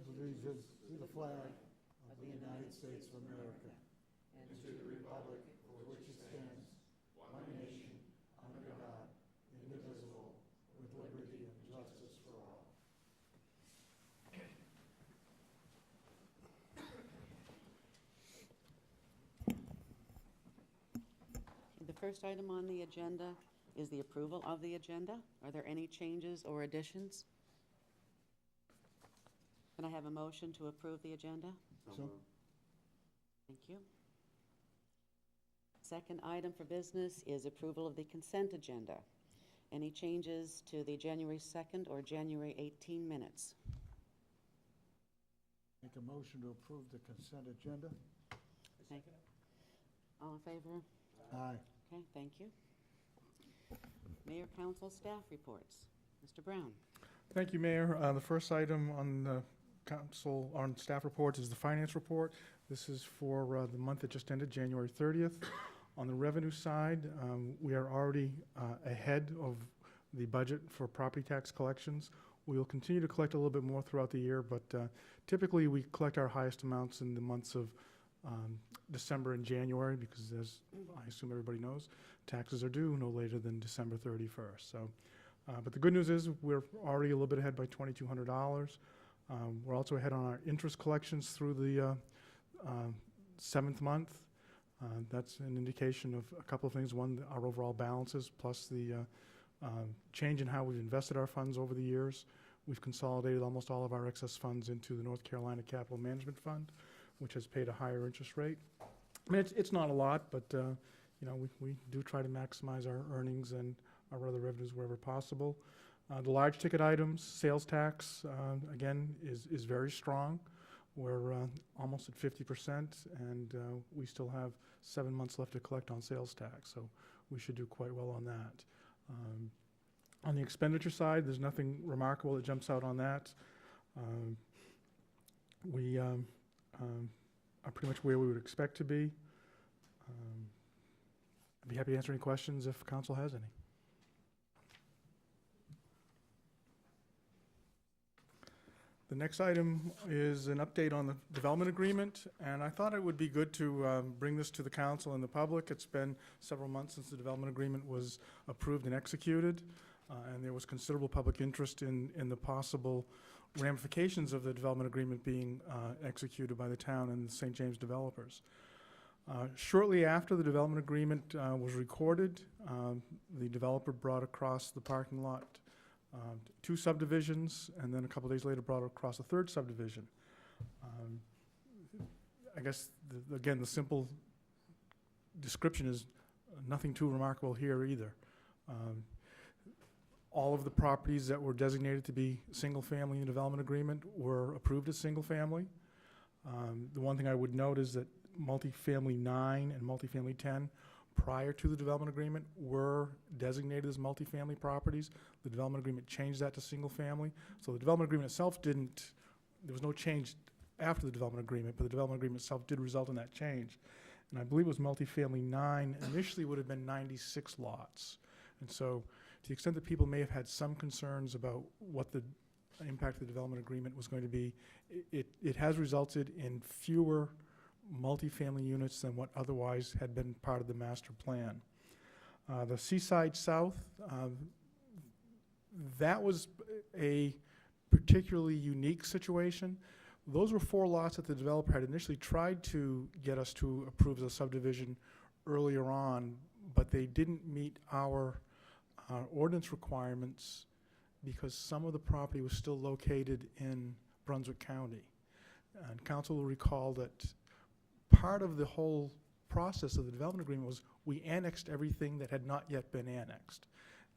allegiance to the flag of the United States of America and to the republic for which it stands, one nation, under God, indivisible, with liberty and justice for all. The first item on the agenda is the approval of the agenda. Are there any changes or additions? Can I have a motion to approve the agenda? So, Thank you. Second item for business is approval of the consent agenda. Any changes to the January 2nd or January 18 minutes? make a motion to approve the consent agenda. Thank you. All in favor? Aye. Okay, thank you. Mayor, council, staff reports. Mr. Brown. Thank you, Mayor. The first item on the council, on staff reports, is the finance report. This is for the month that just ended, January 30th. On the revenue side, we are already ahead of the budget for property tax collections. We will continue to collect a little bit more throughout the year, but typically we collect our highest amounts in the months of December and January, because as I assume everybody knows, taxes are due no later than December 31st. So, but the good news is we're already a little bit ahead by $2,200. We're also ahead on our interest collections through the 7th month. That's an indication of a couple of things. One, our overall balances, plus the change in how we've invested our funds over the years. We've consolidated almost all of our excess funds into the North Carolina Capital Management Fund, which has paid a higher interest rate. I mean, it's not a lot, but you know, we do try to maximize our earnings and our other revenues wherever possible. The large ticket items, sales tax, again, is very strong. We're almost at 50%, and we still have 7 months left to collect on sales tax, so we should do quite well on that. On the expenditure side, there's nothing remarkable that jumps out on that. We are pretty much where we would expect to be. I'd be happy to answer any questions if council has any. The next item is an update on the development agreement, and I thought it would be good to bring this to the council and the public. It's been several months since the development agreement was approved and executed, and there was considerable public interest in the possible ramifications of the development agreement being executed by the town and the St. James developers. Shortly after the development agreement was recorded, the developer brought across the parking lot 2 subdivisions, and then a couple days later brought across a 3rd subdivision. I guess, again, the simple description is nothing too remarkable here either. All of the properties that were designated to be single-family in the development agreement were approved as single-family. The one thing I would note is that multifamily 9 and multifamily 10 prior to the development agreement were designated as multifamily properties. The development agreement changed that to single family. So the development agreement itself there was no change after the development agreement, but the development agreement itself did result in that change. And I believe it was multifamily 9 initially would have been 96 lots. And so to the extent that people may have had some concerns about what the impact of the development agreement was going to be, it has resulted in fewer multifamily units than what otherwise had been part of the master plan. The Seaside South, that was a particularly unique situation. Those were 4 lots that the developer had initially tried to get us to approve as a subdivision earlier on, but they didn't meet our ordinance requirements because some of the property was still located in Brunswick County. And council will recall that part of the whole process of the development agreement was we annexed everything that had not yet been annexed.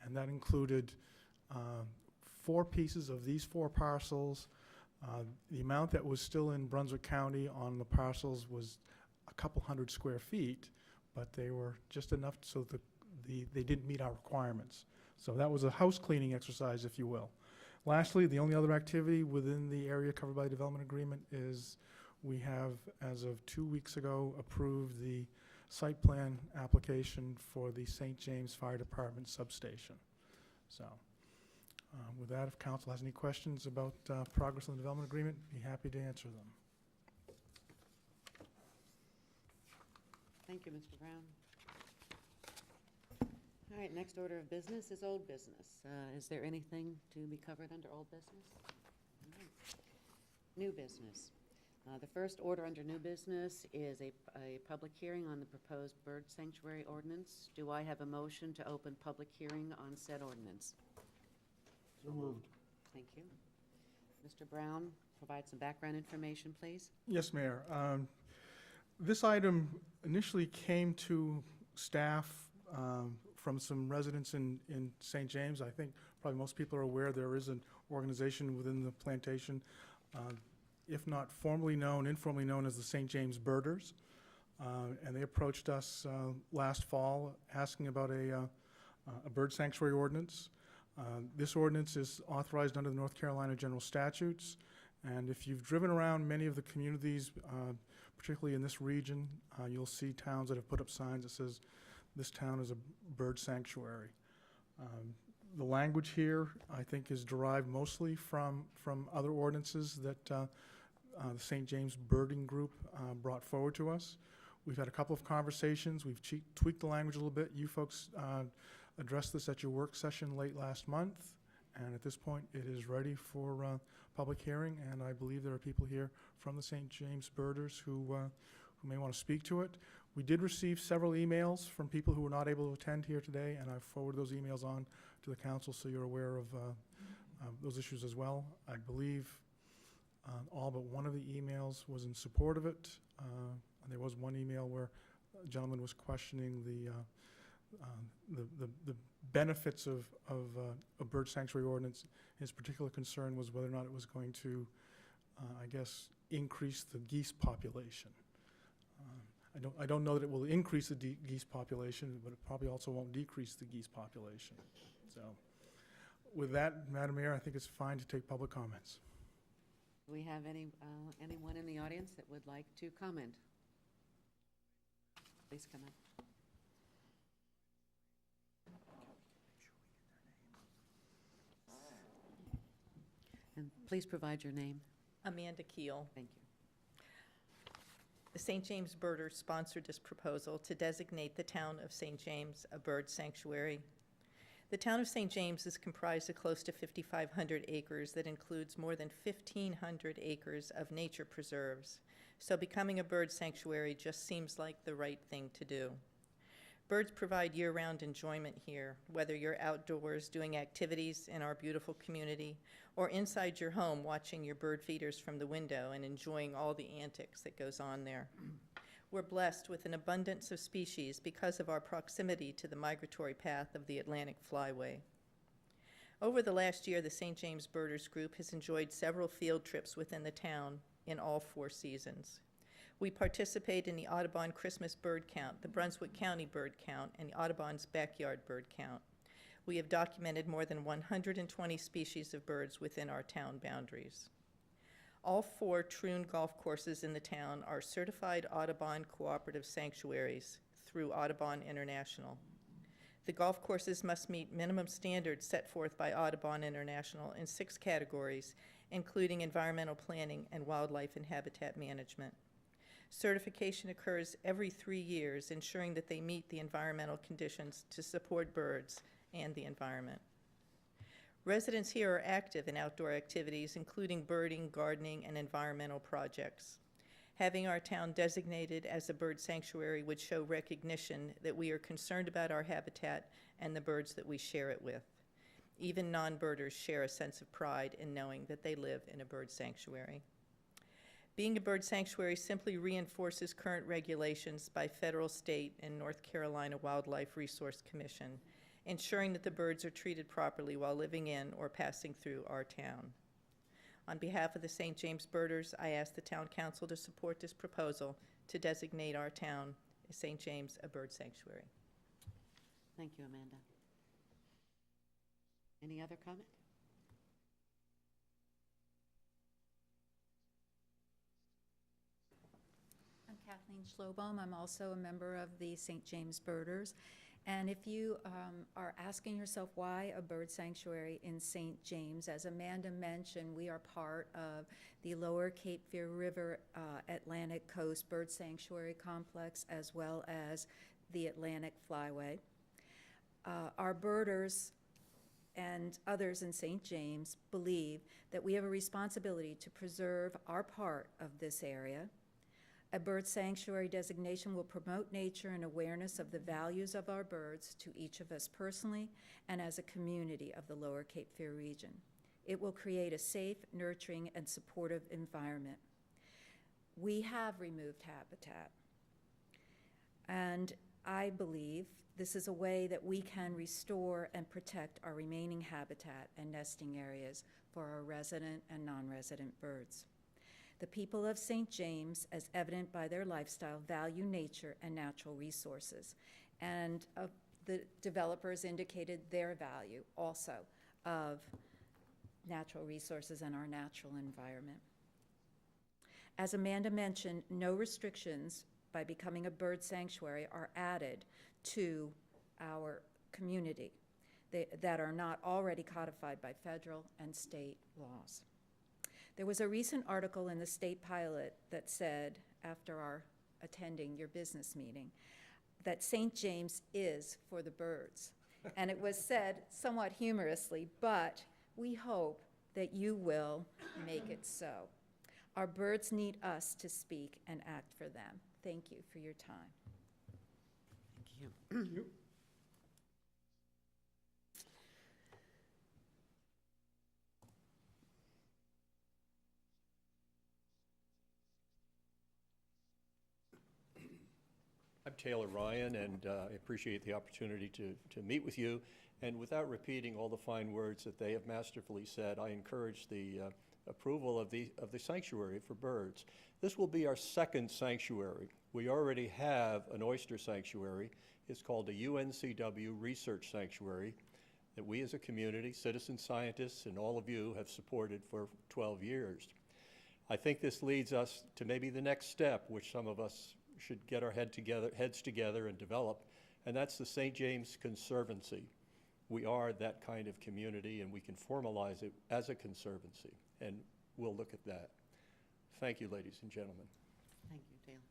And that included 4 pieces of these 4 parcels. The amount that was still in Brunswick County on the parcels was a couple hundred square feet, but they were just enough so that they didn't meet our requirements. So that was a house cleaning exercise, if you will. Lastly, the only other activity within the area covered by the development agreement is we have, as of 2 weeks ago, approved the site plan application for the St. James Fire Department substation. So With that, if council has any questions about progress on the development agreement, be happy to answer them. Thank you, Mr. Brown. All right, next order of business is old business. Is there anything to be covered under old business? All right. New business. The first order under new business is a public hearing on the proposed bird sanctuary ordinance. Do I have a motion to open public hearing on said ordinance? So moved. Thank you. Mr. Brown, provide some background information, please. Yes, Mayor. This item initially came to staff from some residents in St. James. I think probably most people are aware there is an organization within the plantation, if not formally known, informally known as the St. James Birders. And they approached us last fall asking about a bird sanctuary ordinance. This ordinance is authorized under the North Carolina General Statutes. And if you've driven around many of the communities, particularly in this region, you'll see towns that have put up signs that says this town is a bird sanctuary. The language here, I think, is derived mostly from other ordinances that the St. James Birding Group brought forward to us. We've had a couple of conversations. We've tweaked the language a little bit. You folks addressed this at your work session late last month, and at this point, it is ready for public hearing, and I believe there are people here from the St. James Birders who may want to speak to it. We did receive several emails from people who were not able to attend here today, and I've forwarded those emails on to the council so you're aware of those issues as well. I believe all but one of the emails was in support of it. And there was one email where a gentleman was questioning the benefits of a bird sanctuary ordinance. His particular concern was whether or not it was going to, I guess, increase the geese population. I don't know that it will increase the geese population, but it probably also won't decrease the geese population. So with that, Madam Mayor, I think it's fine to take public comments. Do we have anyone in the audience that would like to comment? Please come up. And please provide your name. Amanda Keel. Thank you. The St. James Birders sponsored this proposal to designate the town of St. James a bird sanctuary. The town of St. James is comprised of close to 5,500 acres that includes more than 1,500 acres of nature preserves, so becoming a bird sanctuary just seems like the right thing to do. Birds provide year-round enjoyment here, whether you're outdoors doing activities in our beautiful community or inside your home watching your bird feeders from the window and enjoying all the antics that goes on there. We're blessed with an abundance of species because of our proximity to the migratory path of the Atlantic Flyway. Over the last year, the St. James Birders Group has enjoyed several field trips within the town in all 4 seasons. We participate in the Audubon Christmas bird count, the Brunswick County bird count, and Audubon's backyard bird count. We have documented more than 120 species of birds within our town boundaries. All 4 Troon golf courses in the town are certified Audubon cooperative sanctuaries through Audubon International. The golf courses must meet minimum standards set forth by Audubon International in 6 categories, including environmental planning and wildlife and habitat management. Certification occurs every 3 years, ensuring that they meet the environmental conditions to support birds and the environment. Residents here are active in outdoor activities, including birding, gardening, and environmental projects. Having our town designated as a bird sanctuary would show recognition that we are concerned about our habitat and the birds that we share it with. Even non-birders share a sense of pride in knowing that they live in a bird sanctuary. Being a bird sanctuary simply reinforces current regulations by federal, state, and North Carolina Wildlife Resource Commission, ensuring that the birds are treated properly while living in or passing through our town. On behalf of the St. James Birders, I ask the Town Council to support this proposal to designate our town, St. James, a bird sanctuary. Thank you, Amanda. Any other comment? I'm Kathleen Schlobaum. I'm also a member of the St. James Birders. And if you are asking yourself why a bird sanctuary in St. James, as Amanda mentioned, we are part of the Lower Cape Fear River Atlantic Coast Bird Sanctuary Complex, as well as the Atlantic Flyway. Our birders and others in St. James believe that we have a responsibility to preserve our part of this area. A bird sanctuary designation will promote nature and awareness of the values of our birds to each of us personally and as a community of the Lower Cape Fear region. It will create a safe, nurturing, and supportive environment. We have removed habitat, and I believe this is a way that we can restore and protect our remaining habitat and nesting areas for our resident and non-resident birds. The people of St. James, as evident by their lifestyle, value nature and natural resources. And the developers indicated their value also of natural resources and our natural environment. As Amanda mentioned, no restrictions by becoming a bird sanctuary are added to our community that are not already codified by federal and state laws. There was a recent article in the State Pilot that said, after our attending your business meeting, that St. James is for the birds. And it was said somewhat humorously, but we hope that you will make it so. Our birds need us to speak and act for them. Thank you for your time. Thank you. Thank you. I'm Taylor Ryan, and I appreciate the opportunity to meet with you. And without repeating all the fine words that they have masterfully said, I encourage the approval of the sanctuary for birds. This will be our second sanctuary. We already have an oyster sanctuary. It's called the UNCW Research Sanctuary that we as a community, citizen scientists, and all of you have supported for 12 years. I think this leads us to maybe the next step, which some of us should get our heads together and develop, and that's the St. James Conservancy. We are that kind of community, and we can formalize it as a conservancy, and we'll look at that. Thank you, ladies and gentlemen. Thank you, Taylor.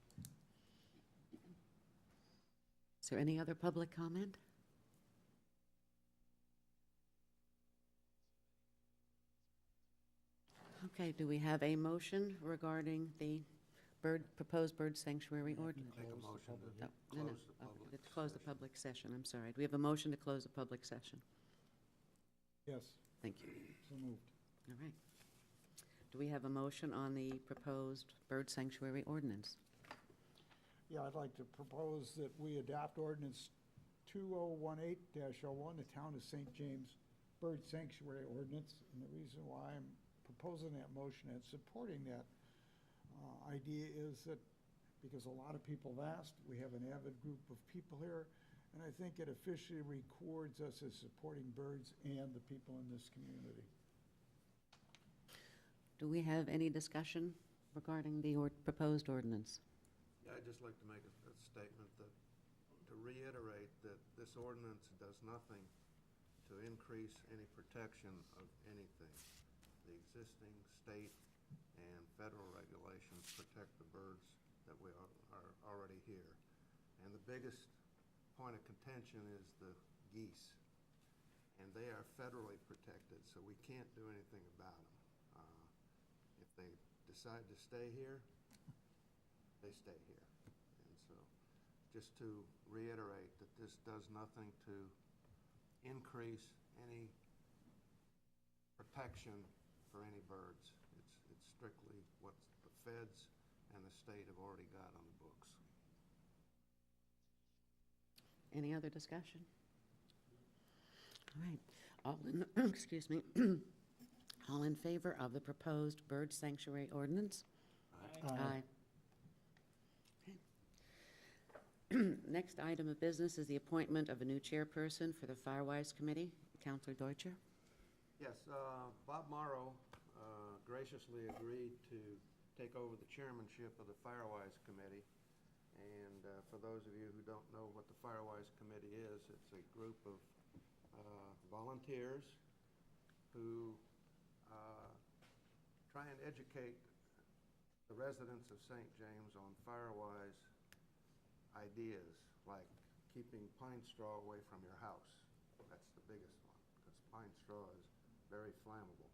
Is there any other public comment? Okay, do we have a motion regarding the proposed bird sanctuary ordinance? Make a motion to No, no, no. To close the public session, I'm sorry. Do we have a motion to close the public session? Yes, Thank you. so moved. All right. Do we have a motion on the proposed bird sanctuary ordinance? Yeah, I'd like to propose that we adopt ordinance 2018-01, the Town of St. James Bird Sanctuary Ordinance. And the reason why I'm proposing that motion and supporting that idea is that because a lot of people have asked, we have an avid group of people here, and I think it officially records us as supporting birds and the people in this community. Do we have any discussion regarding the proposed ordinance? Yeah, I'd just like to make a statement that, to reiterate that this ordinance does nothing to increase any protection of anything. The existing state and federal regulations protect the birds that we are already here. And the biggest point of contention is the geese. And they are federally protected, so we can't do anything about them. If they decide to stay here, they stay here. And so just to reiterate that this does nothing to increase any protection for any birds. It's strictly what the feds and the state have already got on the books. Any other discussion? All right. All in, excuse me. All in favor of the proposed bird sanctuary ordinance? Aye. Okay. Next item of business is the appointment of a new chairperson for the Firewise Committee. Councilor Deutscher. Yes, Bob Morrow graciously agreed to take over the chairmanship of the Firewise Committee, And for those of you who don't know what the Firewise Committee is, it's a group of volunteers who try and educate the residents of St. James on Firewise ideas, like keeping pine straw away from your house. That's the biggest one, because pine straw is very flammable.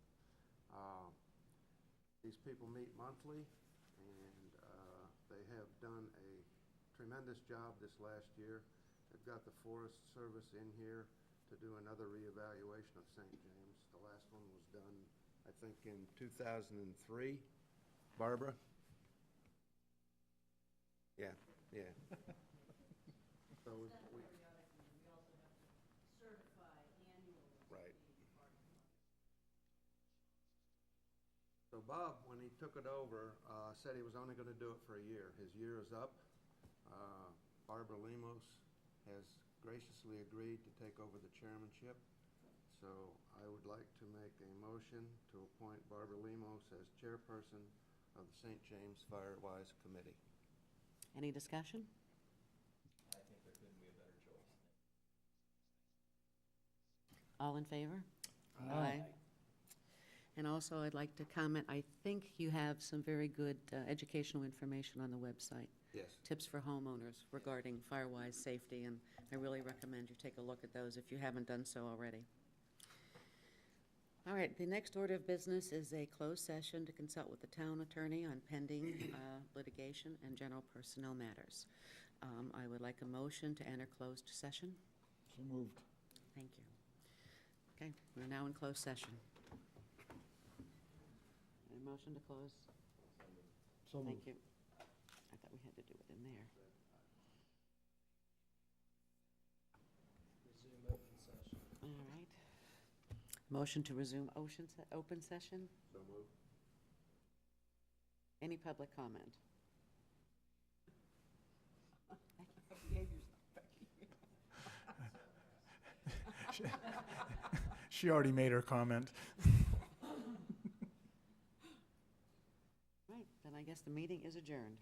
These people meet monthly, and they have done a tremendous job this last year. They've got the Forest Service in here to do another reevaluation of St. James. The last one was done, I think, in 2003. Barbara? Yeah, yeah. So we right. So Bob, when he took it over, said he was only going to do it for a year. His year is up. Barbara Lemos has graciously agreed to take over the chairmanship. So I would like to make a motion to appoint Barbara Lemos as chairperson of the St. James Firewise Committee. Any discussion? I think there couldn't be a better choice. All in favor? Aye. And also, I'd like to comment, I think you have some very good educational information on the website. Yes. Tips for homeowners regarding Firewise safety, and I really recommend you take a look at those if you haven't done so already. All right, the next order of business is a closed session to consult with the town attorney on pending litigation and general personnel matters. I would like a motion to enter closed session. So moved. Thank you. Okay, we're now in closed session. A motion to close? So moved. Thank you. I thought we had to do it in there. Resume open session. All right. Motion to resume open session. So moved. Any public comment? She already made her comment. Right, then I guess the meeting is adjourned.